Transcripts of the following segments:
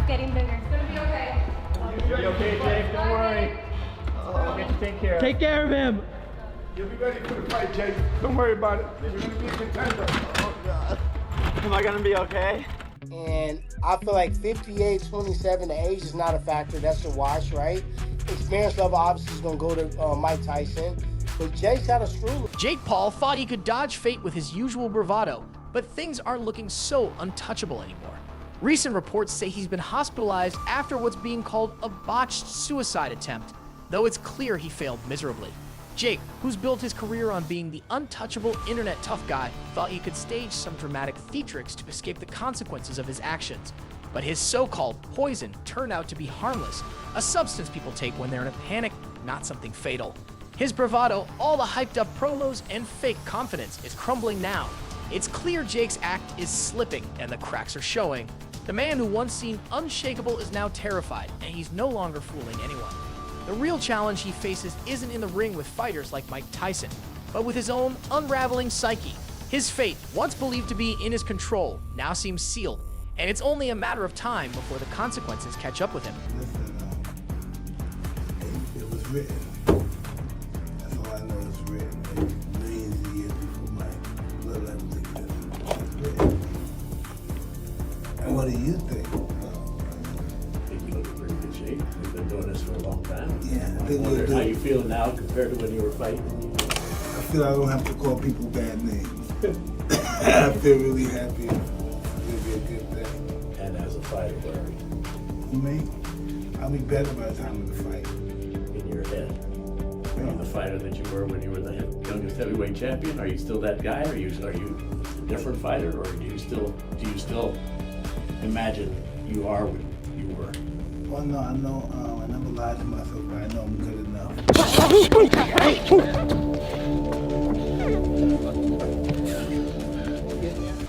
It's getting bigger. It's gonna be okay. You'll be okay, Jake. Don't worry. I'll get you taken care of. Take care of him. You'll be ready for the fight, Jake. Don't worry about it. You're gonna be a contender. Oh God. Am I gonna be okay? And I feel like 58-27, the age is not a factor. That's a wash, right? Experience level obviously is going to go to Mike Tyson. But Jake's got a screw. Jake Paul thought he could dodge fate with his usual bravado, but things aren't looking so untouchable anymore. Recent reports say he's been hospitalized after what's being called a botched suicide attempt, though it's clear he failed miserably. Jake, who's built his career on being the untouchable internet tough guy, thought he could stage some dramatic theatrics to escape the consequences of his actions. But his so-called poison turned out to be harmless, a substance people take when they're in a panic, not something fatal. His bravado, all the hyped up promos, and fake confidence is crumbling now. It's clear Jake's act is slipping and the cracks are showing. The man who once seemed unshakable is now terrified, and he's no longer fooling anyone. The real challenge he faces isn't in the ring with fighters like Mike Tyson, but with his own unraveling psyche. His fate, once believed to be in his control, now seems sealed, and it's only a matter of time before the consequences catch up with him. Listen, it was written. That's all I know is written. Millions of years before my bloodline was existed. It's written. And what do you think? You look in pretty good shape. You've been doing this for a long time. Yeah, I think I wonder we'll how do. you feel now compared to when you were fighting. I feel I don't have to call people bad names. I feel really happy. It'll be a good thing. And as a fighter, where are you? You mean? I'll be better by the time of the fight. In your head? Are you the fighter that you were when you were the youngest heavyweight champion? Are you still that guy? Are you a different fighter, or do you still imagine you are what you were? Well, no, I know. I never lied to myself, but I know I'm good enough.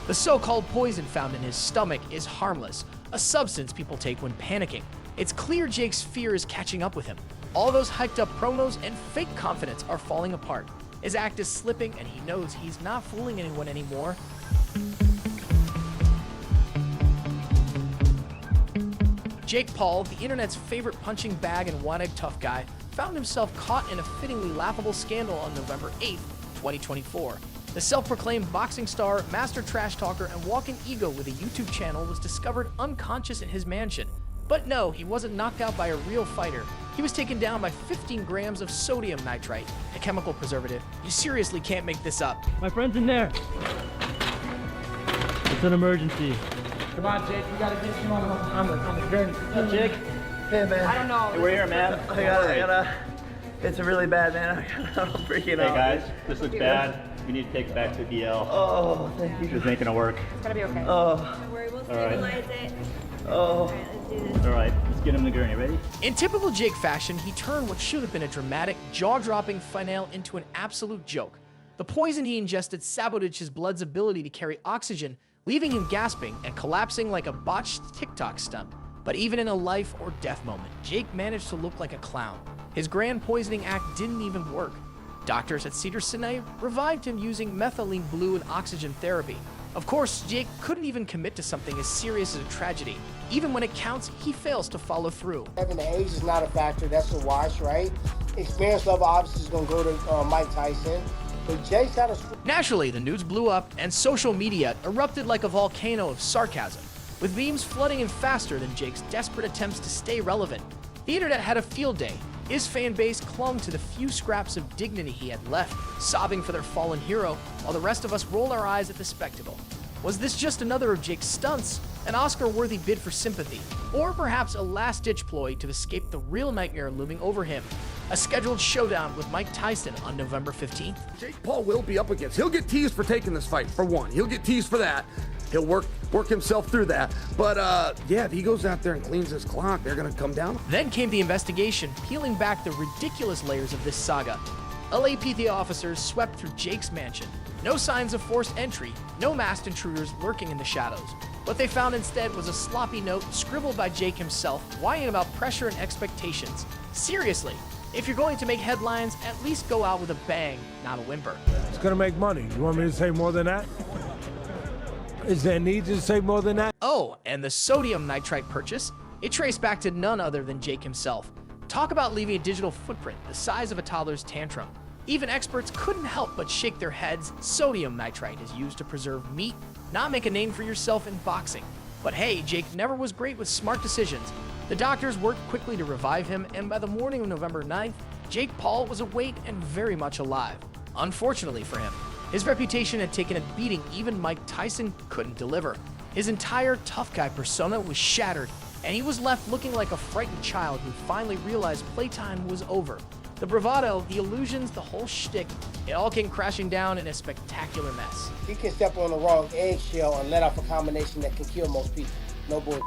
The so-called poison found in his stomach is harmless, a substance people take when panicking. It's clear Jake's fear is catching up with him. All those hyped up promos and fake confidence are falling apart. His act is slipping, and he knows he's not fooling anyone anymore. Jake Paul, the internet's favorite punching bag and one-egg tough guy, found himself caught in a fittingly laughable scandal on November 8th, 2024. The self-proclaimed boxing star, master trash talker, and walking ego with a YouTube channel was discovered unconscious in his mansion. But no, he wasn't knocked out by a real fighter. He was taken down by 15 grams of sodium nitrite, a chemical preservative. You seriously can't make this up. My friend's in there. It's an emergency. Come on, Jake. We got to get you on the journey. What's up, Jake? Hey, man. I don't know. Hey, we're here, man. I gotta. It's really bad, man. I'm freaking out. Hey guys, this looks bad. We need to take it back to the DL. Oh, thank you. Just making it work. It's gonna be okay. Oh, Don't worry, we'll All right. stabilize it. oh. All right, let's do this. All right, let's get him the gurney. Ready? In typical Jake fashion, he turned what should have been a dramatic, jaw-dropping finale into an absolute joke. The poison he ingested sabotaged his blood's ability to carry oxygen, leaving him gasping and collapsing like a botched TikTok stunt. But even in a life or death moment, Jake managed to look like a clown. His grand poisoning act didn't even work. Doctors at Cedars-Sinai revived him using methylene blue and oxygen therapy. Of course, Jake couldn't even commit to something as serious as a tragedy. Even when it counts, he fails to follow through. Having the age is not a factor. That's a wash, right? Experience level obviously is going to go to Mike Tyson. But Jake's got a screw. Naturally, the news blew up and social media erupted like a volcano of sarcasm, with memes flooding in faster than Jake's desperate attempts to stay relevant. The internet had a field day. His fan base clung to the few scraps of dignity he had left, sobbing for their fallen hero, while the rest of us rolled our eyes at the spectacle. Was this just another of Jake's stunts, an Oscar-worthy bid for sympathy, or perhaps a last-ditch ploy to escape the real nightmare looming over him? A scheduled showdown with Mike Tyson on November 15th. Jake Paul will be up against. He'll get teased for taking this fight, for one. He'll get teased for that. He'll work himself through that. But, yeah, if he goes out there and cleans his clock, they're going to come down. Then came the investigation, peeling back the ridiculous layers of this saga. LAPD officers swept through Jake's mansion. No signs of forced entry, no masked intruders lurking in the shadows. What they found instead was a sloppy note scribbled by Jake himself, whining about pressure and expectations. Seriously, if you're going to make headlines, at least go out with a bang, not a whimper. It's gonna make money. You want me to say more than that? Is there a need to say more than that? Oh, and the sodium nitrite purchase? It traced back to none other than Jake himself. Talk about leaving a digital footprint the size of a toddler's tantrum. Even experts couldn't help but shake their heads. Sodium nitrite is used to preserve meat, not make a name for yourself in boxing. But hey, Jake never was great with smart decisions. The doctors worked quickly to revive him, and by the morning of November 9th, Jake Paul was awake and very much alive. Unfortunately for him, his reputation had taken a beating even Mike Tyson couldn't deliver. His entire tough guy persona was shattered, and he was left looking like a frightened child who finally realized playtime was over. The bravado, the illusions, the whole shtick, it all came crashing down in a spectacular mess. He can step on the wrong eggshell and let off a combination that can kill most people. No bull.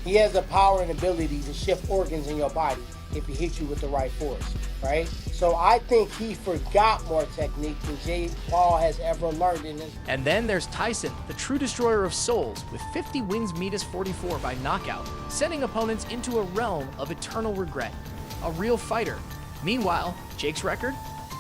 He has the power and ability to shift organs in your body if he hits you with the right force, right? So I think he forgot more technique than Jake Paul has ever learned in his. And then there's Tyson, the true destroyer of souls, with 50 wins meet his 44 by knockout, sending opponents into a realm of eternal regret. A real fighter. Meanwhile, Jake's record?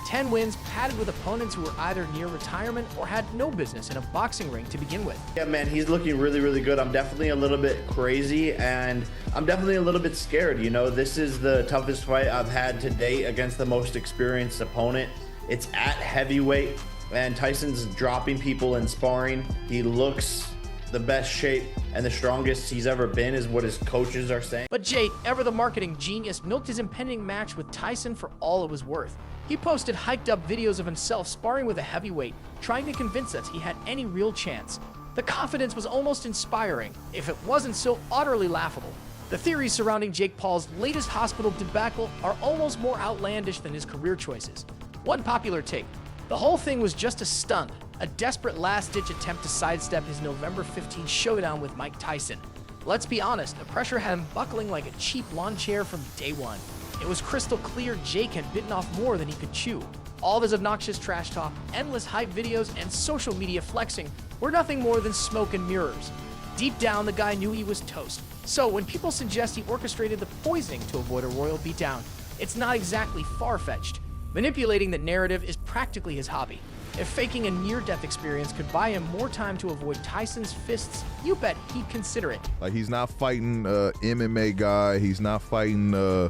10 wins padded with opponents who were either near retirement or had no business in a boxing ring to begin with. Yeah, man, he's looking really, really good. I'm definitely a little bit crazy, and I'm definitely a little bit scared. You know, this is the toughest fight I've had to date against the most experienced opponent. It's at heavyweight, and Tyson's dropping people in sparring. He looks the best shape and the strongest he's ever been, is what his coaches are saying. But Jake, ever the marketing genius, milked his impending match with Tyson for all it was worth. He posted hyped up videos of himself sparring with a heavyweight, trying to convince us he had any real chance. The confidence was almost inspiring, if it wasn't so utterly laughable. The theories surrounding Jake Paul's latest hospital debacle are almost more outlandish than his career choices. One popular take: the whole thing was just a stunt, a desperate last-ditch attempt to sidestep his November 15 showdown with Mike Tyson. Let's be honest, the pressure had him buckling like a cheap lawn chair from day one. It was crystal clear Jake had bitten off more than he could chew. All of his obnoxious trash talk, endless hype videos, and social media flexing were nothing more than smoke and mirrors. Deep down, the guy knew he was toast. So when people suggest he orchestrated the poisoning to avoid a royal beatdown, it's not exactly far-fetched. Manipulating the narrative is practically his hobby. If faking a near-death experience could buy him more time to avoid Tyson's fists, you bet he'd consider it. Like, he's not fighting a MMA guy, he's not fighting a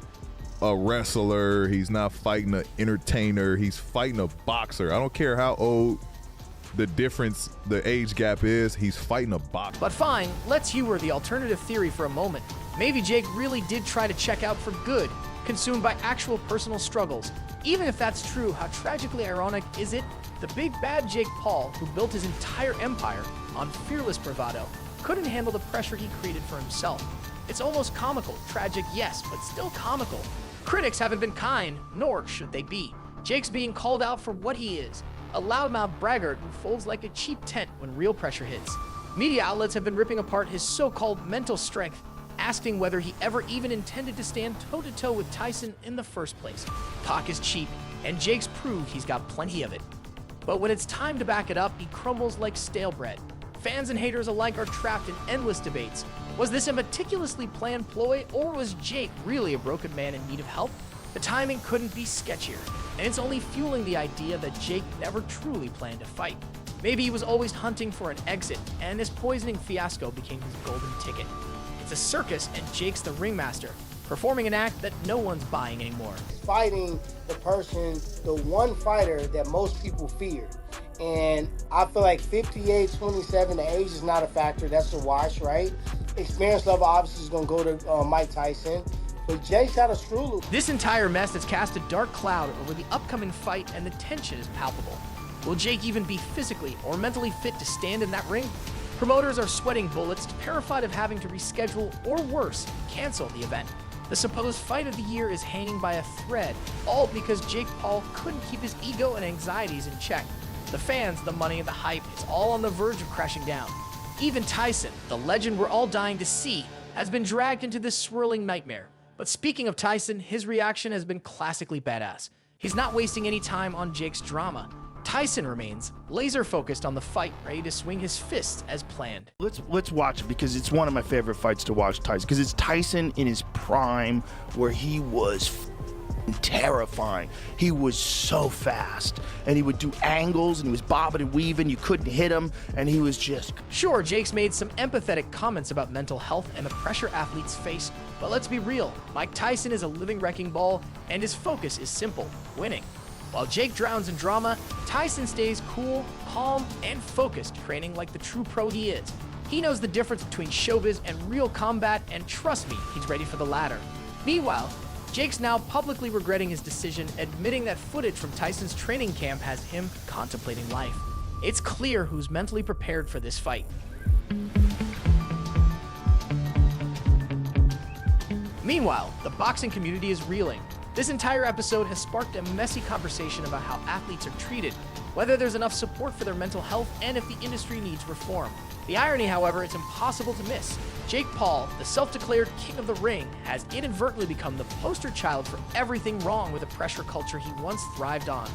wrestler, he's not fighting an entertainer, he's fighting a boxer. I don't care how old the difference, the age gap is, he's fighting a boxer. But fine, let's humor the alternative theory for a moment. Maybe Jake really did try to check out for good, consumed by actual personal struggles. Even if that's true, how tragically ironic is it? The big bad Jake Paul, who built his entire empire on fearless bravado, couldn't handle the pressure he created for himself. It's almost comical, tragic, yes, but still comical. Critics haven't been kind, nor should they be. Jake's being called out for what he is, a loudmouth braggart who folds like a cheap tent when real pressure hits. Media outlets have been ripping apart his so-called mental strength, asking whether he ever even intended to stand toe-to-toe with Tyson in the first place. Talk is cheap, and Jake's proved he's got plenty of it. But when it's time to back it up, he crumbles like stale bread. Fans and haters alike are trapped in endless debates. Was this a meticulously planned ploy, or was Jake really a broken man in need of help? The timing couldn't be sketchier, and it's only fueling the idea that Jake never truly planned to fight. Maybe he was always hunting for an exit, and this poisoning fiasco became his golden ticket. It's a circus, and Jake's the ringmaster, performing an act that no one's buying anymore. Fighting the person, the one fighter that most people fear. And I feel like 58, 27, the age is not a factor. That's a wash, right? Experience level obviously is going to go to Mike Tyson. But Jake's got a screw loose. This entire mess has cast a dark cloud over the upcoming fight, and the tension is palpable. Will Jake even be physically or mentally fit to stand in that ring? Promoters are sweating bullets, terrified of having to reschedule or worse, cancel the event. The supposed fight of the year is hanging by a thread, all because Jake Paul couldn't keep his ego and anxieties in check. The fans, the money, and the hype, it's all on the verge of crashing down. Even Tyson, the legend we're all dying to see, has been dragged into this swirling nightmare. But speaking of Tyson, his reaction has been classically badass. He's not wasting any time on Jake's drama. Tyson remains laser-focused on the fight, ready to swing his fists as planned. Let's watch it, because it's one of my favorite fights to watch Tyson, because it's Tyson in his prime, where he was terrifying. He was so fast, and he would do angles, and he was bobbing and weaving. You couldn't hit him, and he was just... Sure, Jake's made some empathetic comments about mental health and the pressure athletes face, but let's be real, Mike Tyson is a living wrecking ball, and his focus is simple: winning. While Jake drowns in drama, Tyson stays cool, calm, and focused, training like the true pro he is. He knows the difference between showbiz and real combat, and trust me, he's ready for the latter. Meanwhile, Jake's now publicly regretting his decision, admitting that footage from Tyson's training camp has him contemplating life. It's clear who's mentally prepared for this fight. Meanwhile, the boxing community is reeling. This entire episode has sparked a messy conversation about how athletes are treated, whether there's enough support for their mental health, and if the industry needs reform. The irony, however, is impossible to miss. Jake Paul, the self-declared king of the ring, has inadvertently become the poster child for everything wrong with the pressure culture he once thrived on.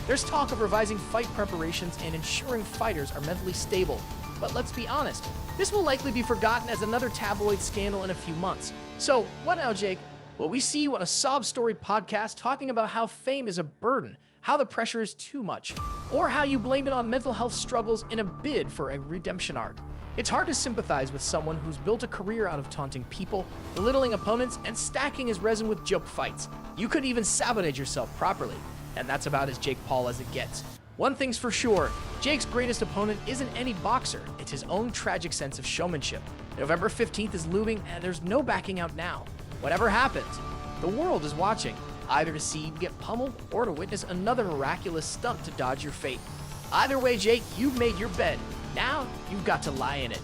There's talk of revising fight preparations and ensuring fighters are mentally stable. But let's be honest, this will likely be forgotten as another tabloid scandal in a few months. So, what now, Jake? Will we see you on a sob story podcast talking about how fame is a burden, how the pressure is too much, or how you blame it on mental health struggles in a bid for a redemption arc? It's hard to sympathize with someone who's built a career out of taunting people, belittling opponents, and stacking his resume with joke fights. You could even sabotage yourself properly, and that's about as Jake Paul as it gets. One thing's for sure, Jake's greatest opponent isn't any boxer, it's his own tragic sense of showmanship. November 15th is looming, and there's no backing out now. Whatever happens, the world is watching, either to see you get pummeled or to witness another miraculous stunt to dodge your fate. Either way, Jake, you've made your bed. Now, you've got to lie in it.